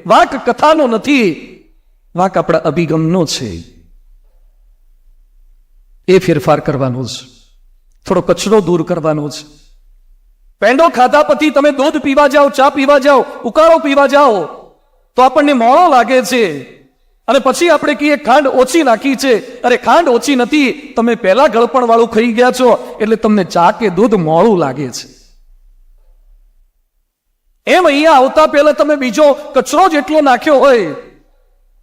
વાંક કથાનો નથી, વાંક આપણા અભિગમનો છે. એ ફેરફાર કરવાનો છે, થોડો કચરો દૂર કરવાનો છે. પેંડો ખાધા પછી તમે દૂધ પીવા જાઓ, ચા પીવા જાઓ, ઉકાળો પીવા જાઓ તો આપણને મોળો લાગે છે, અને પછી આપણે કહીએ ખાંડ ઓછી નાખી છે. અરે ખાંડ ઓછી નથી, તમે પહેલા ગળપણ વાળું ખાઈ ગયા છો એટલે તમને ચા કે દૂધ મોળું લાગે છે. એમ અહીંયા આવતા પહેલા તમે બીજો કચરો જેટલો નાખ્યો હોય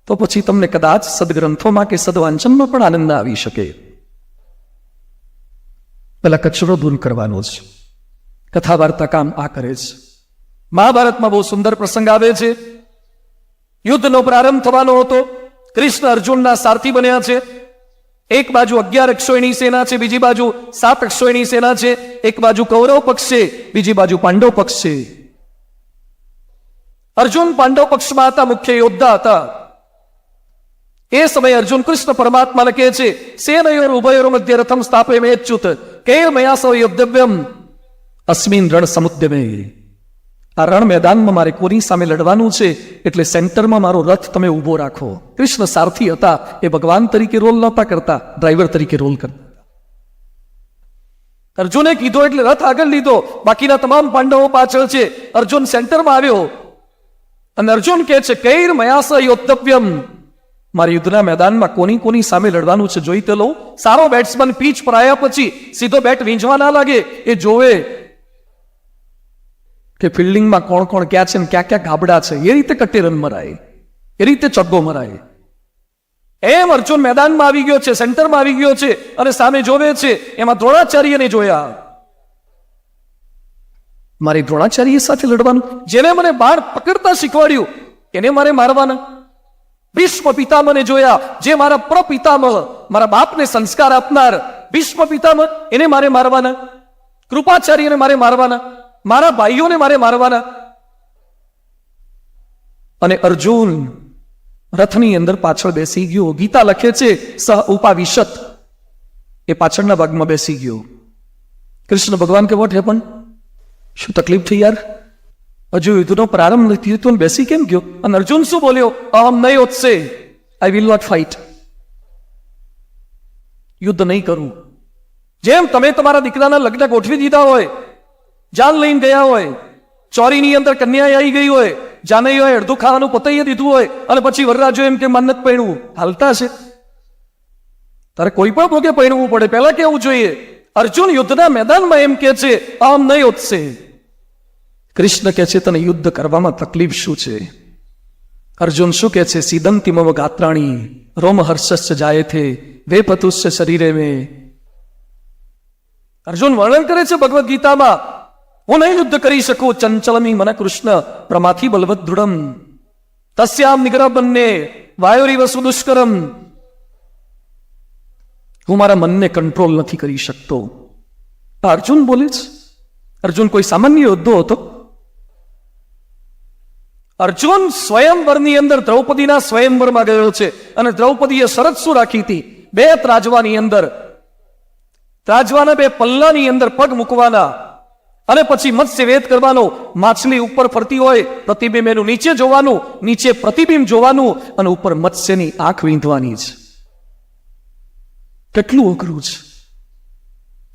તો પછી તમને કદાચ સદગ્રંથોમાં કે સદવાંચનમાં પણ આનંદ આવી શકે. પેલા કચરો દૂર કરવાનો છે. કથા વાર્તા કામ આ કરે છે. મહાભારતમાં બહુ સુંદર પ્રસંગ આવે છે. યુદ્ધનો પ્રારંભ થવાનો હતો. કૃષ્ણ અર્જુનના સારથી બન્યા છે. એક બાજુ 11 અક્ષોયણી સેના છે, બીજી બાજુ 7 અક્ષોયણી સેના છે. એક બાજુ કૌરવ પક્ષ છે, બીજી બાજુ પાંડવ પક્ષ છે. અર્જુન પાંડવ પક્ષમાં હતા, મુખ્ય યોદ્ધા હતા. એ સમયે અર્જુન કૃષ્ણ પરમાત્માને કહે છે, સેનયોર ઉભયોર મધ્ય રથમ સ્થાપે મેચ્યુત કે મયા સૌ યોદ્ધવ્યમ અસ્મિન રણ સમુદ્યમે. આ રણ મેદાનમાં મારે કોની સામે લડવાનું છે, એટલે સેન્ટરમાં મારો રથ તમે ઉભો રાખો. કૃષ્ણ સારથી હતા, એ ભગવાન તરીકે રોલ નહોતા કરતા, ડ્રાઈવર તરીકે રોલ કરતા. અર્જુને કીધો એટલે રથ આગળ લીધો, બાકીના તમામ પાંડવો પાછળ છે. અર્જુન સેન્ટરમાં આવ્યો અને અર્જુન કહે છે, કૈર મયા સ યોદ્ધવ્યમ, મારે યુદ્ધના મેદાનમાં કોની સામે લડવાનું છે જોઈ તે લઉં. સારો બેટ્સમેન પીચ પર આવ્યા પછી સીધો બેટ વીંઝવા ના લાગે, એ જોવે કે ફિલ્ડિંગમાં કોણ કોણ ક્યાં છે ને ક્યાં ગાબડા છે. એ રીતે કટ્ટી રન મરાય, એ રીતે ચગ્ગો મરાય. એમ અર્જુન મેદાનમાં આવી ગયો છે, સેન્ટરમાં આવી ગયો છે અને સામે જોવે છે. એમાં દ્રોણાચાર્યને જોયા. મારે દ્રોણાચાર્ય સાથે લડવાનું, જેને મને બાણ પકડતા શીખવાડ્યું એને મારે મારવાના. ભીષ્મ પિતામહને જોયા, જે મારા પ્રપિતામહ, મારા બાપને સંસ્કાર આપનાર ભીષ્મ પિતામહ, એને મારે મારવાના. કૃપાચાર્યને મારે મારવાના, મારા ભાઈઓને મારે મારવાના. અને અર્જુન રથની અંદર પાછળ બેસી ગયો. ગીતા લખે છે સહ ઉપાવિશત, એ પાછળના ભાગમાં બેસી ગયો. કૃષ્ણ ભગવાન કે વોટ હેપન, શું તકલીફ થઈ યાર, હજુ યુદ્ધનો પ્રારંભ નથી થયો, બેસી કેમ ગયો? અને અર્જુન શું બોલ્યો, અહમ નહીં ઉત્સે, આઈ વિલ નોટ ફાઇટ, યુદ્ધ નહીં કરું. જેમ તમે તમારા દીકરાના લગ્ન ગોઠવી દીધા હોય, જાન લઈને ગયા હોય, ચોરીની અંદર કન્યા આવી ગઈ હોય, જાનઈ હોય અડધું ખાવાનું પતાઈ દીધું હોય, અને પછી વરરાજો એમ કે મન્નત પૈણવું હાલતા છે. તારે કોઈ પણ ભોગે પૈણવું પડે, પહેલા કેવું જોઈએ. અર્જુન યુદ્ધના મેદાનમાં એમ કે છે અહમ નહીં ઉત્સે. કૃષ્ણ કહે છે તને યુદ્ધ કરવામાં તકલીફ શું છે? અર્જુન શું કહે છે, સીદંતી મમ ગાત્રાણી રોમ હર્ષસ્ય જાય થે વેપતુસ્ય શરીરે મેં. અર્જુન વર્ણન કરે છે ભગવદ્ ગીતામાં, હું નહીં યુદ્ધ કરી શકું. ચંચલમી મન કૃષ્ણ પ્રમાથી બલવત દૃઢમ તસ્યામ નિગ્રહ બંને વાયોરીવ સુદુષ્કરમ. હું મારા મનને કંટ્રોલ નથી કરી શકતો. અર્જુન બોલે છે. અર્જુન કોઈ સામાન્ય યોદ્ધો હતો? અર્જુન સ્વયંવરની અંદર દ્રૌપદીના સ્વયંવરમાં ગયો છે, અને દ્રૌપદીએ શરત શું રાખી હતી? 2 ત્રાજવાની અંદર, ત્રાજવાના 2 પલ્લાની અંદર પગ મૂકવાના, અને પછી મત્સ્યવેદ કરવાનો. માછલી ઉપર ફરતી હોય, પ્રતિબિંબ એનું નીચે જોવાનું, નીચે પ્રતિબિંબ જોવાનું, અને ઉપર મત્સ્યની આંખ વીંધવાની છે. કેટલું અઘરું છે.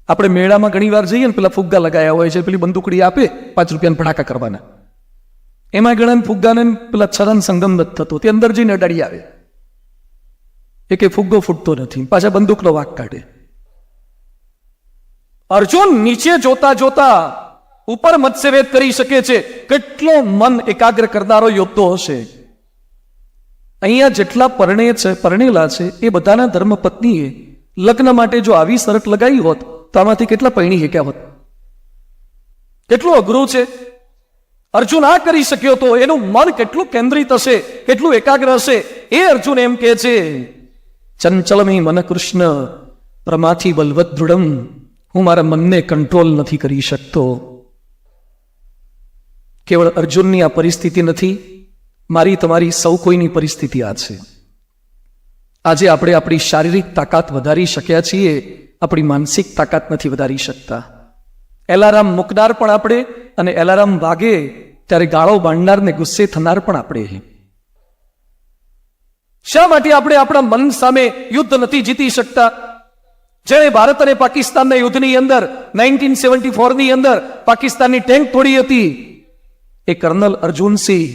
આપણે મેળામાં ઘણી વાર જઈએ ને, પેલા ફુગ્ગા લગાયા હોય છે, પેલી બંદૂકડી આપે 5 રૂપિયાના ફટાકા કરવાના, એમાં ઘણા ફુગ્ગાને પેલા છરણ સંગમ નથી થતો, તે અંદર જઈને અડાડી આવે, એ કે ફુગ્ગો ફૂટતો નથી, પાછા બંદૂકનો વાંક કાઢે. અર્જુન નીચે જોતા જોતા ઉપર મત્સ્યવેદ કરી શકે છે. કેટલો મન એકાગ્ર કરનારો યોદ્ધો હશે. અહીંયા જેટલા પરણેલા છે એ બધાના ધર્મપત્નીએ લગ્ન માટે જો આવી શરત લગાવી હોત તો આમાંથી કેટલા પૈણી શક્યા હોત? કેટલું અઘરું છે. અર્જુન આ કરી શક્યો તો એનું મન કેટલું કેન્દ્રિત હશે, કેટલું એકાગ્ર હશે. એ અર્જુન એમ કહે છે, ચંચલમી મન કૃષ્ણ પ્રમાથી બલવત દૃઢમ, હું મારા મનને કંટ્રોલ નથી કરી શકતો. કેવળ અર્જુનની આ પરિસ્થિતિ નથી, મારી તમારી સૌ કોઈની પરિસ્થિતિ આ છે. આજે આપણે આપણી શારીરિક તાકાત વધારી શક્યા છીએ, આપણી માનસિક તાકાત નથી વધારી શકતા. એલાર્મ મૂકનાર પણ આપણે, અને એલાર્મ વાગે ત્યારે ગાળો બાંધનાર ને ગુસ્સે થનાર પણ આપણે. શા માટે આપણે આપણા મન સામે યુદ્ધ નથી જીતી શકતા? જેણે ભારત અને પાકિસ્તાનના યુદ્ધની અંદર 1974 ની અંદર પાકિસ્તાનની ટેન્ક તોડી હતી, એ કર્નલ અર્જુનસિંહ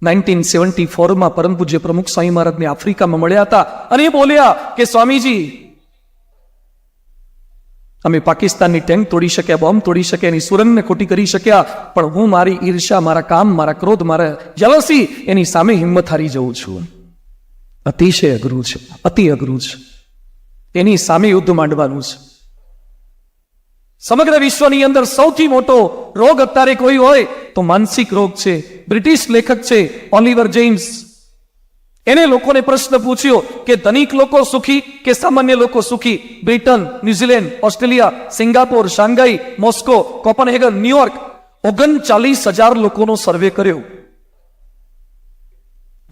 1974 માં પરમ પૂજ્ય પ્રમુખ સ્વામી મહારાજને આફ્રિકામાં મળ્યા હતા અને એ બોલ્યા કે સ્વામીજી, અમે પાકિસ્તાનની ટેન્ક તોડી શક્યા, બોમ્બ તોડી શક્યા, એની સુરંગને ખોટી કરી શક્યા, પણ હું મારી ઈર્ષા, મારા કામ, મારા ક્રોધ, મારા જેલસી, એની સામે હિંમત હારી જઉં છું. અતિશય અઘરું છે, અતિ અઘરું છે. એની સામે યુદ્ધ માંડવાનું છે. સમગ્ર વિશ્વની અંદર સૌથી મોટો રોગ અત્યારે કોઈ હોય તો માનસિક રોગ છે. બ્રિટિશ લેખક છે ઓલિવર જેમ્સ, એને લોકોને પ્રશ્ન પૂછ્યો કે ધનિક લોકો સુખી કે સામાન્ય લોકો સુખી? Britain, New Zealand, Australia, Singapore, Shanghai, Moscow, Copenhagen, New York, 39,000 લોકોનો સર્વે કર્યો.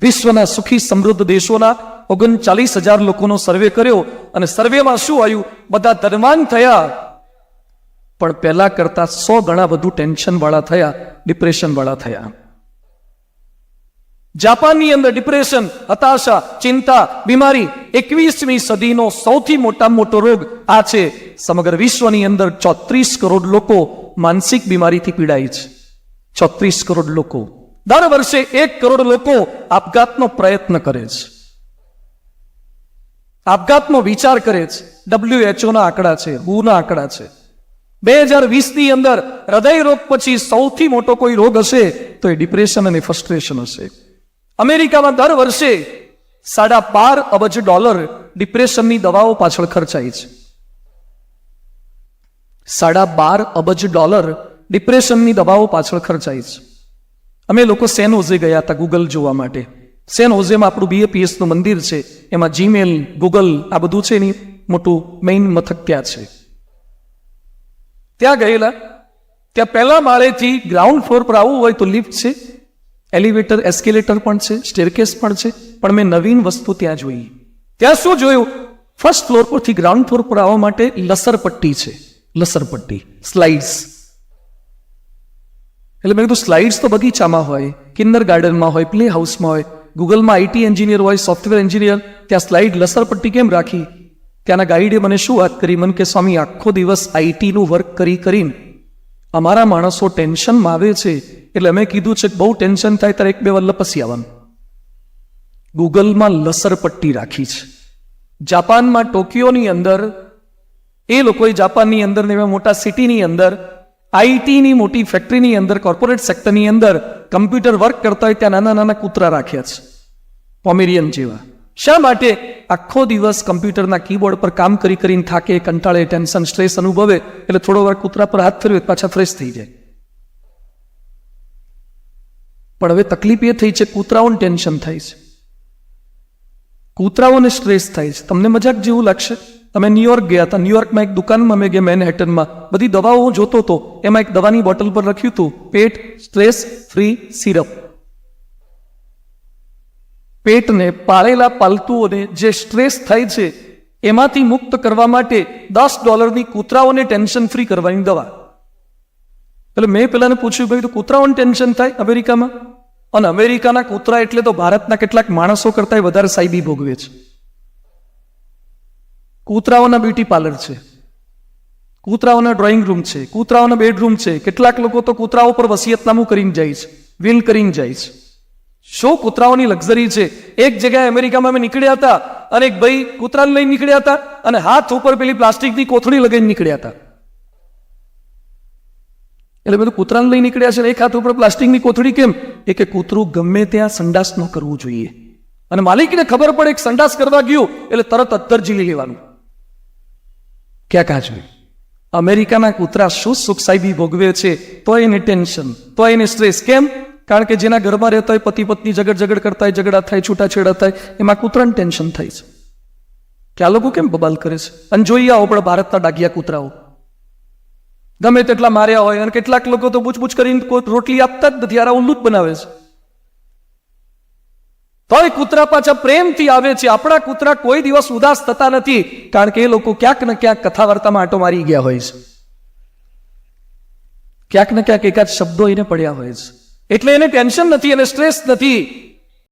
વિશ્વના સુખી સમૃદ્ધ દેશોના 39,000 લોકોનો સર્વે કર્યો અને સર્વેમાં શું આવ્યું? બધા ધનવાન થયા, પણ પહેલા કરતા 100 ગણા વધુ ટેન્શન વાળા થયા, ડિપ્રેશન વાળા થયા. જાપાનની અંદર ડિપ્રેશન, હતાશા, ચિંતા, બીમારી 21મી સદીનો સૌથી મોટામાં મોટો રોગ આ છે. સમગ્ર વિશ્વની અંદર 34 કરોડ લોકો માનસિક બીમારીથી પીડાય છે. 34 કરોડ લોકો. દર વર્ષે 1 કરોડ લોકો આપઘાતનો પ્રયત્ન કરે છે, આપઘાતનો વિચાર કરે છે. WHO ના આંકડા છે, WHO ના આંકડા છે. 2020 ની અંદર હૃદય રોગ પછી સૌથી મોટો કોઈ રોગ હશે તો એ ડિપ્રેશન અને ફ્રસ્ટ્રેશન હશે. અમેરિકામાં દર વર્ષે $12.5 અબજ ડિપ્રેશનની દવાઓ પાછળ ખર્ચાય છે. $12.5 અબજ ડિપ્રેશનની દવાઓ પાછળ ખર્ચાય છે. અમે લોકો સેન હોઝે ગયા હતા ગૂગલ જોવા માટે. સેન હોઝેમાં આપણું BAPS નું મંદિર છે, એમાં જીમેલ, ગૂગલ આ બધું છે, એની મોટું મેઇન મથક ત્યાં છે. ત્યાં ગયેલા, ત્યાં પહેલા માળેથી ગ્રાઉન્ડ ફ્લોર પર આવવું હોય તો લિફ્ટ છે, એલિવેટર, એસ્કેલેટર પણ છે, સ્ટેરકેસ પણ છે, પણ મેં નવીન વસ્તુ ત્યાં જોઈ. ત્યાં શું જોયું? ફર્સ્ટ ફ્લોર પરથી ગ્રાઉન્ડ ફ્લોર પર આવવા માટે લસરપટ્ટી છે, લસરપટ્ટી, સ્લાઇડ્સ. એટલે મેં કીધું સ્લાઇડ્સ તો બગીચામાં હોય, કિન્ડર ગાર્ડનમાં હોય, પ્લે હાઉસમાં હોય, ગૂગલમાં IT એન્જિનિયર હોય, સોફ્ટવેર એન્જિનિયર, ત્યાં સ્લાઇડ લસરપટ્ટી કેમ રાખી? ત્યાંના ગાઈડે મને શું વાત કરી? મને કે સ્વામી, આખો દિવસ IT નું વર્ક કરીને અમારા માણસો ટેન્શનમાં આવે છે, એટલે અમે કીધું છે કે બહુ ટેન્શન થાય ત્યારે 1-2 વાર લપસી આવવાનું. ગૂગલમાં લસરપટ્ટી રાખી છે. જાપાનમાં ટોક્યોની અંદર એ લોકોએ જાપાનની અંદર ને એવા મોટા સિટીની અંદર IT ની મોટી ફેક્ટરીની અંદર, કોર્પોરેટ સેક્ટરની અંદર કમ્પ્યુટર વર્ક કરતા હોય ત્યાં નાના નાના કૂતરા રાખ્યા છે, પોમેરિયન જેવા. શા માટે? આખો દિવસ કમ્પ્યુટરના કીબોર્ડ પર કામ કરીને થાકે, કંટાળે, ટેન્શન, સ્ટ્રેસ અનુભવે, એટલે થોડો વાર કૂતરા પર હાથ ફેરવે પાછા ફ્રેશ થઈ જાય. પણ હવે તકલીફ એ થઈ છે, કૂતરાઓને ટેન્શન થાય છે, કૂતરાઓને સ્ટ્રેસ થાય છે. તમને મજાક જેવું લાગશે. અમે ન્યુયોર્ક ગયા હતા. ન્યુયોર્કમાં એક દુકાનમાં અમે ગયા, મેનહેટનમાં. બધી દવાઓ હું જોતો હતો, એમાં એક દવાની બોટલ પર લખ્યું હતું પેટ સ્ટ્રેસ ફ્રી સિરપ. પેટને, પાળેલા પાલતુઓને જે સ્ટ્રેસ થાય છે એમાંથી મુક્ત કરવા માટે $10 કૂતરાઓને ટેન્શન ફ્રી કરવાની દવા. એટલે મેં પેલાને પૂછ્યું, ભાઈ તો કૂતરાઓને ટેન્શન થાય અમેરિકામાં? અને અમેરિકાના કૂતરા એટલે તો ભારતના કેટલાક માણસો કરતા વધારે સાઈબી ભોગવે છે. કૂતરાઓના બ્યુટી પાર્લર છે, કૂતરાઓના ડ્રોઈંગ રૂમ છે, કૂતરાઓના બેડરૂમ છે. કેટલાક લોકો તો કૂતરાઓ પર વસિયતનામું કરીને જાય છે, વિલ કરીને જાય છે. શું કૂતરાઓની લક્ઝરી છે! એક જગ્યાએ અમેરિકામાં અમે નીકળ્યા હતા અને એક ભાઈ કૂતરાને લઈને નીકળ્યા હતા અને હાથ ઉપર પેલી પ્લાસ્ટિકની કોથળી લગાવીને નીકળ્યા હતા. એટલે બધું કૂતરાને લઈ નીકળ્યા છે, એક હાથ ઉપર પ્લાસ્ટિકની કોથળી કેમ? એ કે કૂતરું ગમે ત્યાં સંડાસ ન કરવું જોઈએ, અને માલિકને ખબર પડે કે સંડાસ કરવા ગયું એટલે તરત અત્તર ઝીલી લેવાનું. ક્યાં કાં જોયું? અમેરિકાના કૂતરા શું સુખ સાહેબી ભોગવે છે, તો એને ટેન્શન, તો એને સ્ટ્રેસ. કેમ? કારણ કે જેના ઘરમાં રહેતા હોય પતિ પત્ની ઝઘડ કરતા હોય, ઝઘડા થાય, છૂટાછેડા થાય, એમાં કૂતરાને ટેન્શન થાય છે. કે આ લોકો કેમ બબાલ કરે છે? અને જોઈએ આવો પણ ભારતના ડાઘિયા કૂતરાઓ ગમે તેટલા માર્યા હોય, અને કેટલાક લોકો તો પૂછપૂછ કરીને રોટલી આપતા જ નથી, યાર ઉલ્લુ જ બનાવે છે. તોય કૂતરા પાછા પ્રેમથી આવે છે. આપણા કૂતરા કોઈ દિવસ ઉદાસ થતા નથી, કારણ કે એ લોકો ક્યાંક ને ક્યાંક કથા વાર્તામાં આંટો મારી ગયા હોય છે, ક્યાંક ને ક્યાંક એકાદ શબ્દો એને પડ્યા હોય છે, એટલે એને ટેન્શન નથી, એને સ્ટ્રેસ નથી.